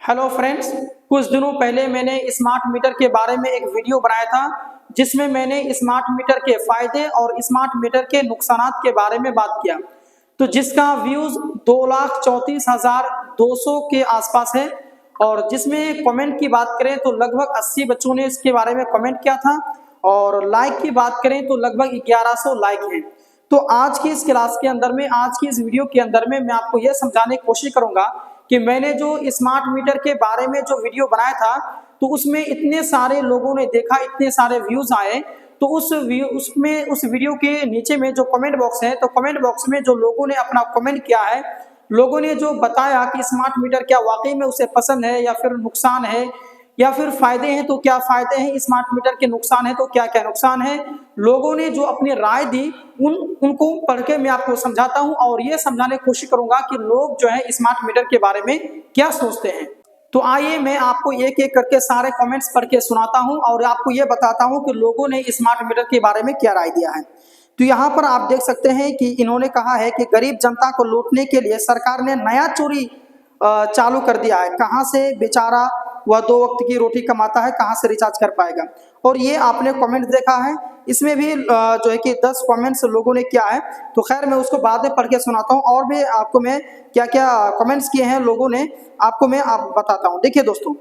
Hello friends, कुछ दिनों पहले मैंने स्मार्ट मीटर के बारे में एक वीडियो बनाया था जिसमें मैंने स्मार्ट मीटर के फायदे और स्मार्ट मीटर के नुकसानात के बारे में बात किया। तो जिसका व्यूज 2,34,200 के आसपास है और जिसमें कमेंट की बात करें तो लगभग 80 बच्चों ने इसके बारे में कमेंट किया था और लाइक की बात करें तो लगभग 1100 लाइक हैं। तो आज की इस क्लास के अंदर में, आज की इस वीडियो के अंदर में मैं आपको यह समझाने की कोशिश करूंगा कि मैंने जो स्मार्ट मीटर के बारे में जो वीडियो बनाया था तो उसमें इतने सारे लोगों ने देखा, इतने सारे व्यूज आए। तो उस वीडियो के नीचे में जो कमेंट बॉक्स है, तो कमेंट बॉक्स में जो लोगों ने अपना कमेंट किया है, लोगों ने जो बताया कि स्मार्ट मीटर क्या वाकई में उसे पसंद है या फिर नुकसान है, या फिर फायदे हैं तो क्या फायदे हैं स्मार्ट मीटर के, नुकसान है तो क्या क्या नुकसान है, लोगों ने जो अपनी राय दी उनको पढ़ के मैं आपको समझाता हूं और ये समझाने की कोशिश करूंगा कि लोग जो है स्मार्ट मीटर के बारे में क्या सोचते हैं। तो आइए मैं आपको एक एक करके सारे कमेंट्स पढ़ के सुनाता हूं और आपको ये बताता हूं कि लोगों ने स्मार्ट मीटर के बारे में क्या राय दिया है। तो यहाँ पर आप देख सकते हैं कि इन्होंने कहा है कि गरीब जनता को लूटने के लिए सरकार ने नया चोरी चालू कर दिया है। कहाँ से बेचारा वह 2 वक्त की रोटी कमाता है, कहाँ से रिचार्ज कर पाएगा। और ये आपने कमेंट देखा है, इसमें भी जो है कि 10 कमेंट्स लोगों ने किया है। तो खैर मैं उसको बाद में पढ़ के सुनाता हूँ और भी आपको मैं क्या क्या कमेंट्स किए हैं लोगों ने, आपको मैं बताता हूँ। देखिए दोस्तों,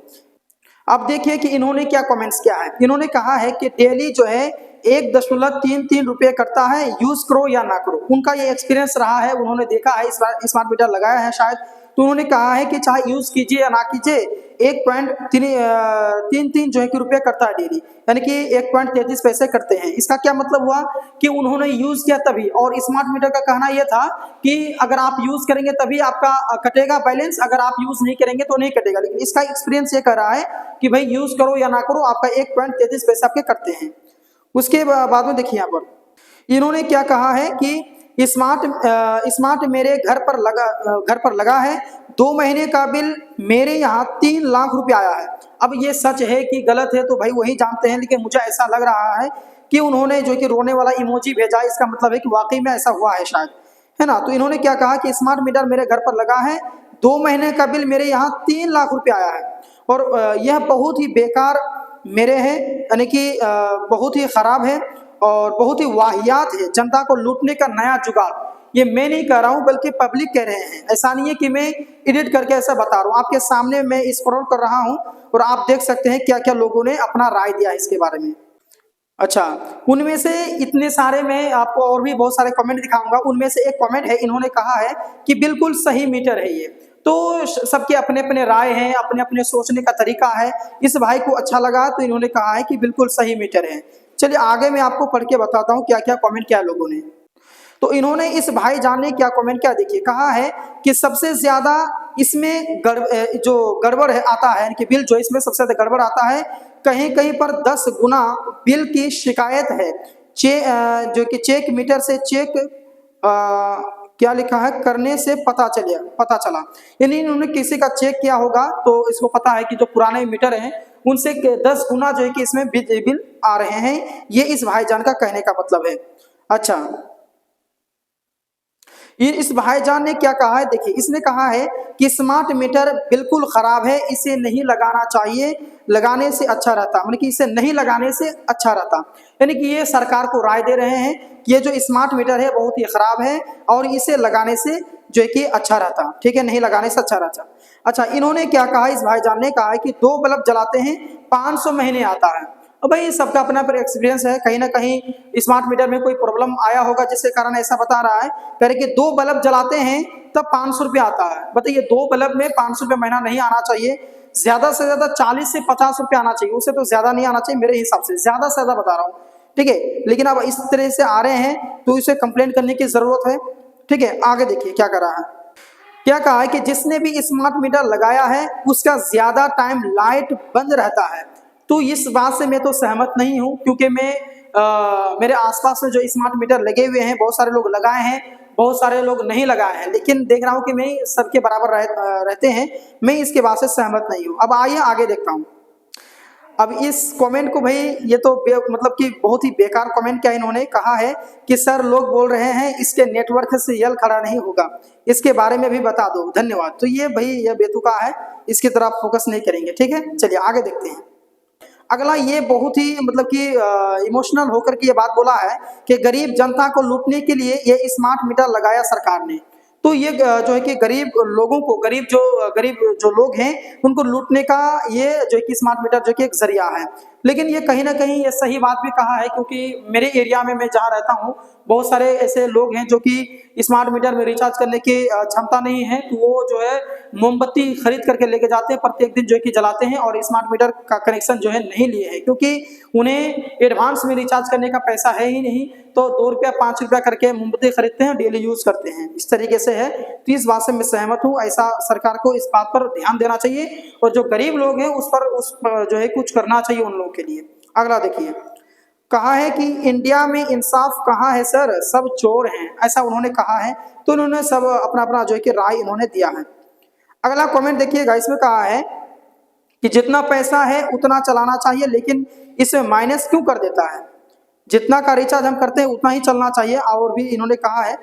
अब देखिए कि इन्होंने क्या कमेंट्स किया है। इन्होंने कहा है कि डेली जो है 1.33 रुपये करता है, यूज करो या ना करो। उनका ये एक्सपीरियंस रहा है, उन्होंने देखा है, इस बार स्मार्ट मीटर लगाया है शायद। तो उन्होंने कहा है कि चाहे यूज कीजिए या ना कीजिए 1.33 जो है कि रुपये करता है डेली, यानी कि 1.33 पैसे करते हैं। इसका क्या मतलब हुआ कि उन्होंने यूज किया तभी। और स्मार्ट मीटर का कहना यह था कि अगर आप यूज करेंगे तभी आपका कटेगा बैलेंस, अगर आप यूज नहीं करेंगे तो नहीं कटेगा। लेकिन इसका एक्सपीरियंस ये कह रहा है कि भाई यूज करो या ना करो, आपका 1.33 पैसे आपके कटते हैं। उसके बाद में देखिए यहाँ पर इन्होंने क्या कहा है कि स्मार्ट मेरे घर पर लगा है, 2 महीने का बिल मेरे यहाँ 3 लाख रुपए आया है। अब ये सच है कि गलत है तो भाई वही जानते हैं, लेकिन मुझे ऐसा लग रहा है कि उन्होंने जो कि रोने वाला इमोजी भेजा, इसका मतलब है कि वाकई में ऐसा हुआ है शायद, है ना। तो इन्होंने क्या कहा कि स्मार्ट मीटर मेरे घर पर लगा है, 2 महीने का बिल मेरे यहाँ 3 लाख रुपए आया है और यह बहुत ही बेकार मेरे हैं, यानी कि बहुत ही खराब है और बहुत ही वाहियात है, जनता को लूटने का नया जुगाड़। ये मैं नहीं कह रहा हूं बल्कि पब्लिक कह रहे हैं, ऐसा नहीं है कि मैं एडिट करके ऐसा बता रहा हूं। आपके सामने मैं स्क्रॉल कर रहा हूं और आप देख सकते हैं क्या क्या लोगों ने अपना राय दिया है इसके बारे में। अच्छा, उनमें से इतने सारे मैं आपको और भी बहुत सारे कमेंट दिखाऊंगा। उनमें से एक कमेंट है, इन्होंने कहा है कि बिल्कुल सही मीटर है ये। तो सबके अपने अपने राय हैं, अपने अपने सोचने का तरीका है। इस भाई को अच्छा लगा तो इन्होंने कहा है कि बिल्कुल सही मीटर है। चलिए आगे मैं आपको पढ़ के बताता हूँ क्या क्या कमेंट किया लोगों ने। तो इन्होंने इस भाईजान ने क्या कमेंट किया, देखिए। कहा है कि सबसे ज्यादा इसमें जो गड़बड़ है आता है कि बिल जो इसमें सबसे ज्यादा गड़बड़ आता है, कहीं कहीं पर 10 गुना बिल की शिकायत है। जो कि चेक मीटर से चेक क्या लिखा है करने से पता चला, यानी इन्होंने किसी का चेक किया होगा तो इसको पता है कि जो पुराने मीटर हैं उनसे 10 गुना जो है कि इसमें बिल आ रहे हैं। ये इस भाईजान का कहने का मतलब है। अच्छा, इस भाईजान ने क्या कहा है, देखिए। इसने कहा है कि स्मार्ट मीटर बिल्कुल खराब है, इसे नहीं लगाना चाहिए, लगाने से अच्छा रहता, मतलब कि इसे नहीं लगाने से अच्छा रहता। यानी कि ये सरकार को राय दे रहे हैं कि ये जो स्मार्ट मीटर है बहुत ही खराब है और इसे लगाने से जो है कि अच्छा रहता, ठीक है, नहीं लगाने से अच्छा रहता। अच्छा, इन्होंने क्या कहा, इस भाईजान ने कहा है कि 2 बल्ब जलाते हैं 500 महीने आता है। अब भाई सबका अपना पर एक्सपीरियंस है, कहीं ना कहीं स्मार्ट मीटर में कोई प्रॉब्लम आया होगा जिसके कारण ऐसा बता रहा है। कह रहे कि 2 बल्ब जलाते हैं तब 500 रुपये आता है। बताइए, 2 बल्ब में 500 रुपये महीना नहीं आना चाहिए, ज्यादा से ज्यादा 40 से 50 रुपये आना चाहिए, उससे तो ज्यादा नहीं आना चाहिए मेरे हिसाब से, ज्यादा बता रहा हूँ, ठीक है। लेकिन अब इस तरह से आ रहे हैं तो इसे कंप्लेंट करने की जरूरत है, ठीक है। आगे देखिए क्या कर रहा है, क्या कहा है कि जिसने भी स्मार्ट मीटर लगाया है उसका ज्यादा टाइम लाइट बंद रहता है। तो इस बात से मैं तो सहमत नहीं हूं, क्योंकि मैं मेरे आसपास में जो स्मार्ट मीटर लगे हुए हैं, बहुत सारे लोग लगाए हैं, बहुत सारे लोग नहीं लगाए हैं, लेकिन देख रहा हूं कि मैं सबके बराबर रहते हैं, मैं इसके बात से सहमत नहीं हूं। अब आइए आगे देखता हूं। अब इस कमेंट को भाई ये तो मतलब कि बहुत ही बेकार कमेंट क्या इन्होंने कहा है कि सर लोग बोल रहे हैं इसके नेटवर्क से यल खड़ा नहीं होगा, इसके बारे में भी बता दो, धन्यवाद। तो ये भाई ये बेतुका है, इसकी तरफ फोकस नहीं करेंगे, ठीक है। चलिए आगे देखते हैं। अगला ये बहुत ही मतलब कि इमोशनल होकर के ये बात बोला है कि गरीब जनता को लूटने के लिए ये स्मार्ट मीटर लगाया सरकार ने। तो ये जो है कि गरीब लोगों को गरीब जो लोग हैं उनको लूटने का ये जो है कि स्मार्ट मीटर जो कि एक जरिया है। लेकिन ये कहीं ना कहीं ये सही बात भी कहा है, क्योंकि मेरे एरिया में मैं जहाँ रहता हूँ बहुत सारे ऐसे लोग हैं जो कि स्मार्ट मीटर में रिचार्ज करने की क्षमता नहीं है, तो वो जो है मोमबत्ती खरीद करके लेके जाते हैं, प्रत्येक दिन जो है कि जलाते हैं और स्मार्ट मीटर का कनेक्शन जो है नहीं लिए हैं, क्योंकि उन्हें एडवांस में रिचार्ज करने का पैसा है ही नहीं। तो 2 रुपया 5 रुपया करके मोमबत्ती खरीदते हैं, डेली यूज करते हैं, इस तरीके से है। तो इस बात से मैं सहमत हूँ, ऐसा सरकार को इस बात पर ध्यान देना चाहिए और जो गरीब लोग हैं उस पर जो है कुछ करना चाहिए उन लोगों के लिए। अगला देखिए, कहा है कि इंडिया में इंसाफ कहाँ है सर, सब चोर हैं, ऐसा उन्होंने कहा है। तो उन्होंने सब अपना अपना जो है कि राय इन्होंने दिया है। अगला कमेंट देखिएगा, इसमें कहा है कि जितना पैसा है उतना चलाना चाहिए, लेकिन इसमें माइनस क्यों कर देता है, जितना का रिचार्ज हम करते हैं उतना ही चलना चाहिए। और भी इन्होंने कहा है,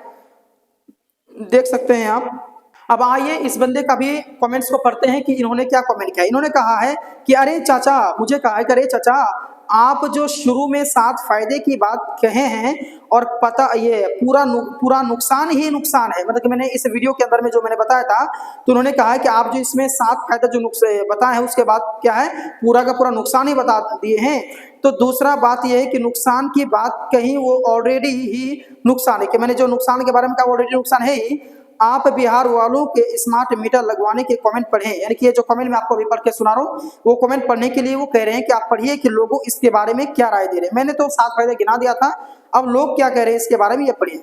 देख सकते हैं आप। अब आइए इस बंदे का भी कमेंट्स को पढ़ते हैं कि इन्होंने क्या कमेंट किया। इन्होंने कहा है कि अरे चाचा, मुझे कहा है कि अरे चाचा, आप जो शुरू में 7 फायदे की बात कहे हैं और पता ये पूरा नुकसान ही नुकसान है, मतलब कि मैंने इस वीडियो के अंदर में जो मैंने बताया था, तो उन्होंने कहा है कि आप जो इसमें 7 फायदा जो बताए हैं उसके बाद क्या है, पूरा का पूरा नुकसान ही बता दिए हैं। तो दूसरा बात यह है कि नुकसान की बात कहीं वो ऑलरेडी ही नुकसान है, कि मैंने जो नुकसान के बारे में कहा ऑलरेडी नुकसान है ही। आप बिहार वालों के स्मार्ट मीटर लगवाने के कमेंट पढ़ें, यानी कि ये जो कमेंट मैं आपको अभी पढ़ के सुना रहा हूँ वो कमेंट पढ़ने के लिए वो कह रहे हैं कि आप पढ़िए कि लोगों इसके बारे में क्या राय दे रहे हैं। मैंने तो 7 फायदे गिना दिया था, अब लोग क्या कह रहे हैं इसके बारे में ये पढ़िए।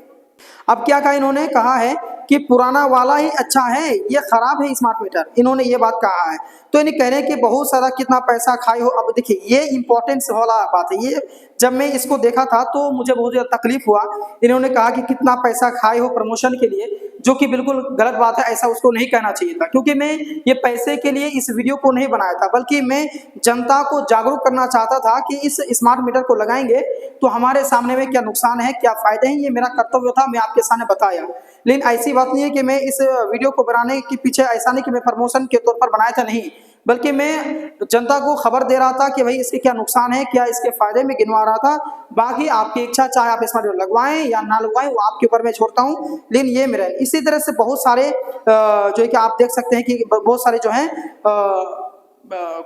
अब क्या कहा इन्होंने, कहा है कि पुराना वाला ही अच्छा है, ये खराब है स्मार्ट मीटर, इन्होंने ये बात कहा है। तो इन्हें कह रहे हैं कि बहुत सारा कितना पैसा खाए हो। अब देखिए ये इंपॉर्टेंस वाला बात है, ये जब मैं इसको देखा था तो मुझे बहुत ज़्यादा तकलीफ हुआ। इन्होंने कहा कि कितना पैसा खाए हो प्रमोशन के लिए, जो कि बिल्कुल गलत बात है, ऐसा उसको नहीं कहना चाहिए था, क्योंकि मैं ये पैसे के लिए इस वीडियो को नहीं बनाया था, बल्कि मैं जनता को जागरूक करना चाहता था कि इस स्मार्ट मीटर को लगाएंगे तो हमारे सामने में क्या नुकसान है क्या फायदे हैं, ये मेरा कर्तव्य था, मैं आपके सामने बताया। लेकिन ऐसी बात नहीं है कि मैं इस वीडियो को बनाने के पीछे ऐसा नहीं कि मैं प्रमोशन के तौर पर बनाया था, नहीं, बल्कि मैं जनता को खबर दे रहा था कि भाई इसके क्या नुकसान है क्या इसके फायदे में गिनवा रहा था। बाकी आपकी इच्छा, चाहे आप स्मार्ट मीटर लगवाएं या ना लगवाएं वो आपके ऊपर मैं छोड़ता हूं, लेकिन ये मेरा। इसी तरह से बहुत सारे जो है कि आप देख सकते हैं कि बहुत सारे जो हैं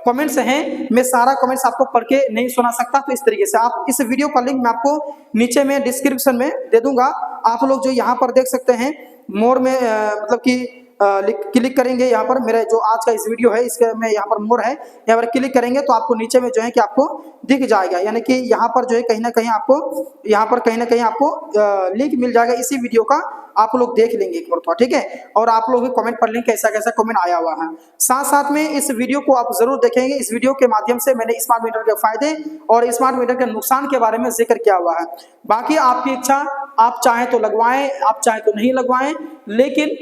कमेंट्स हैं, मैं सारा कमेंट्स आपको पढ़ के नहीं सुना सकता। तो इस तरीके से आप इस वीडियो का लिंक मैं आपको नीचे में डिस्क्रिप्शन में दे दूंगा, आप लोग जो यहाँ पर देख सकते हैं मोर में मतलब कि क्लिक करेंगे, यहाँ पर मेरा जो आज का इस वीडियो है इसके में यहाँ पर मोर है, यहाँ पर क्लिक करेंगे तो आपको नीचे में जो है कि आपको दिख जाएगा, यानी कि यहाँ पर जो है कहीं ना कहीं आपको यहाँ पर कहीं ना कहीं आपको लिंक मिल जाएगा इसी वीडियो का, आप लोग देख लेंगे एक बार, ठीक है। और आप लोग भी कमेंट पढ़ लेंगे कैसा कैसा कमेंट आया हुआ है। साथ साथ में इस वीडियो को आप जरूर देखेंगे, इस वीडियो के माध्यम से मैंने स्मार्ट मीटर के फायदे और स्मार्ट मीटर के नुकसान के बारे में जिक्र किया हुआ है। बाकी आपकी इच्छा, आप चाहें तो लगवाएं, आप चाहें तो नहीं लगवाएं, लेकिन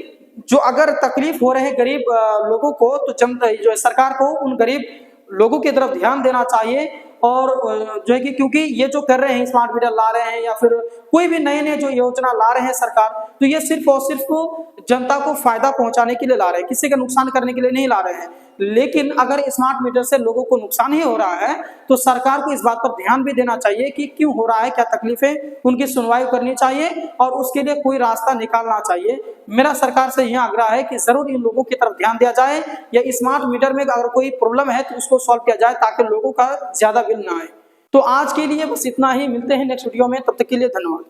जो अगर तकलीफ हो रहे हैं गरीब लोगों को, तो जो सरकार को उन गरीब लोगों की तरफ ध्यान देना चाहिए। और जो है कि क्योंकि ये जो कर रहे हैं स्मार्ट मीटर ला रहे हैं या फिर कोई भी नए नए जो योजना ला रहे हैं सरकार, तो ये सिर्फ और सिर्फ जनता को फायदा पहुंचाने के लिए ला रहे हैं, किसी का नुकसान करने के लिए नहीं ला रहे हैं। लेकिन अगर स्मार्ट मीटर से लोगों को नुकसान ही हो रहा है तो सरकार को इस बात पर ध्यान भी देना चाहिए कि क्यों हो रहा है, क्या तकलीफें, उनकी सुनवाई करनी चाहिए और उसके लिए कोई रास्ता निकालना चाहिए। मेरा सरकार से यह आग्रह है कि जरूर इन लोगों की तरफ ध्यान दिया जाए, या स्मार्ट मीटर में अगर कोई प्रॉब्लम है तो उसको सॉल्व किया जाए ताकि लोगों का ज्यादा बिल ना आए। तो आज के लिए बस इतना ही, मिलते हैं नेक्स्ट वीडियो में, तब तक के लिए धन्यवाद।